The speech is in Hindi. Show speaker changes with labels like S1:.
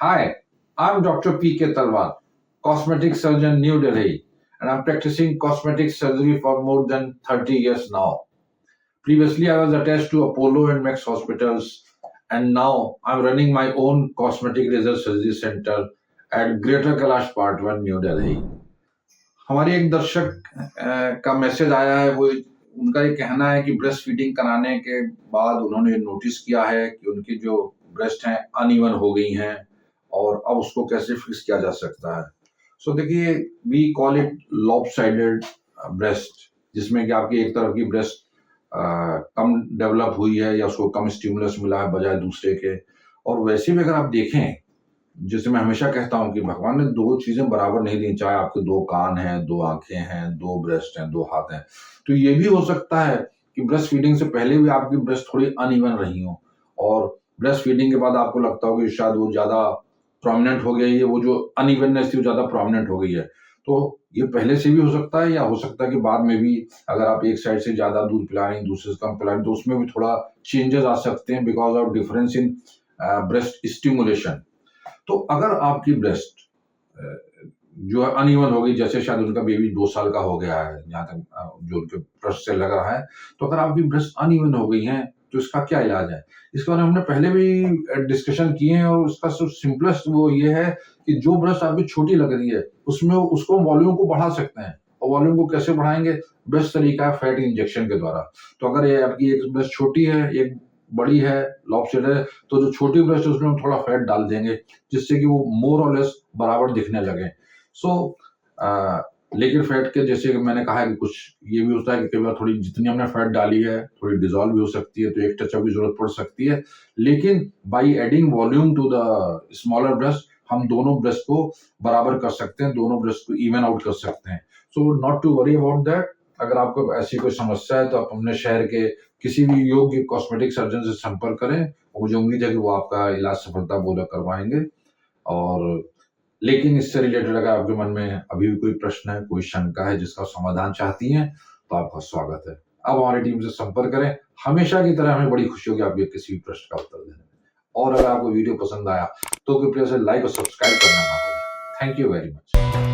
S1: Hi, I'm Dr. P.K. Talwar, cosmetic surgeon, New Delhi, and I'm practicing cosmetic surgery for more than 30 years now. Previously, I was attached to Apollo and Max hospitals, and now I'm running my own cosmetic laser surgery center at Greater Kailash Part 1, New Delhi. हमारे एक दर्शक का मैसेज आया है। वो उनका ये कहना है कि ब्रेस्ट फीडिंग कराने के बाद उन्होंने नोटिस किया है कि उनकी जो ब्रेस्ट हैं अनइवन हो गई हैं और अब उसको कैसे फिक्स किया जा सकता है। सो देखिए, we call it lopsided breast, जिसमें कि आपकी एक तरफ की ब्रेस्ट कम डेवलप हुई है या उसको कम स्टिमुलस मिला है बजाय दूसरे के। और वैसे भी अगर आप देखें, जैसे मैं हमेशा कहता हूँ कि भगवान ने दो चीजें बराबर नहीं दी, चाहे आपके दो कान हैं, दो आंखें हैं, दो ब्रेस्ट हैं, दो हाथ हैं। तो ये भी हो सकता है कि ब्रेस्ट फीडिंग से पहले भी आपकी ब्रेस्ट थोड़ी अनइवन रही हो और ब्रेस्ट फीडिंग के बाद आपको लगता हो कि शायद वो ज्यादा प्रोमिनेंट हो गई है, वो जो अनइवननेस थी वो ज्यादा प्रोमिनेंट हो गई है। तो ये पहले से भी हो सकता है या हो सकता है कि बाद में भी, अगर आप एक साइड से ज्यादा दूध पिला रही हैं, दूसरे से कम पिला रही हैं, तो उसमें भी थोड़ा चेंजेस आ सकते हैं because of difference in breast stimulation. तो अगर आपकी ब्रेस्ट जो है अनइवन हो गई, जैसे शायद उनका बेबी 2 साल का हो गया है, जहाँ तक जो उनके ब्रेस्ट से लग रहा है, तो अगर आपकी ब्रेस्ट अनइवन हो गई है तो इसका क्या इलाज है? इसके बारे में हमने पहले भी डिस्कशन किए हैं और उसका सिंपलेस्ट वो ये है कि जो ब्रेस्ट आपकी छोटी लग रही है उसमें उसको वॉल्यूम को बढ़ा सकते हैं। और वॉल्यूम को कैसे बढ़ाएंगे? बेस्ट तरीका है फैट इंजेक्शन के द्वारा। तो अगर ये आपकी एक ब्रेस्ट छोटी है, एक बड़ी है, लॉपसाइड है, तो जो छोटी ब्रेस्ट है उसमें हम थोड़ा फैट डाल देंगे जिससे कि वो मोर और लेस बराबर दिखने लगे। सो लिक्विड फैट के, जैसे कि मैंने कहा है कि कुछ ये भी होता है कि कई बार थोड़ी जितनी हमने फैट डाली है थोड़ी डिजॉल्व भी हो सकती है, तो एक टचअप की जरूरत पड़ सकती है। लेकिन by adding volume to the smaller breast हम दोनों ब्रेस्ट को बराबर कर सकते हैं, दोनों ब्रेस्ट को इवन आउट कर सकते हैं। So not to worry about that. अगर आपको ऐसी कोई समस्या है तो आप अपने शहर के किसी भी योग्य कॉस्मेटिक सर्जन से संपर्क करें और मुझे उम्मीद है कि वो आपका इलाज सफलतापूर्वक करवाएंगे। और लेकिन इससे रिलेटेड अगर आपके मन में अभी भी कोई प्रश्न है, कोई शंका है जिसका समाधान चाहती हैं, तो आपका स्वागत है। अब हमारी टीम से संपर्क करें। हमेशा की तरह हमें बड़ी खुशी होगी आपके किसी भी प्रश्न का उत्तर देने में। और अगर आपको वीडियो पसंद आया तो कृपया से लाइक और सब्सक्राइब करना ना भूलें। Thank you very much.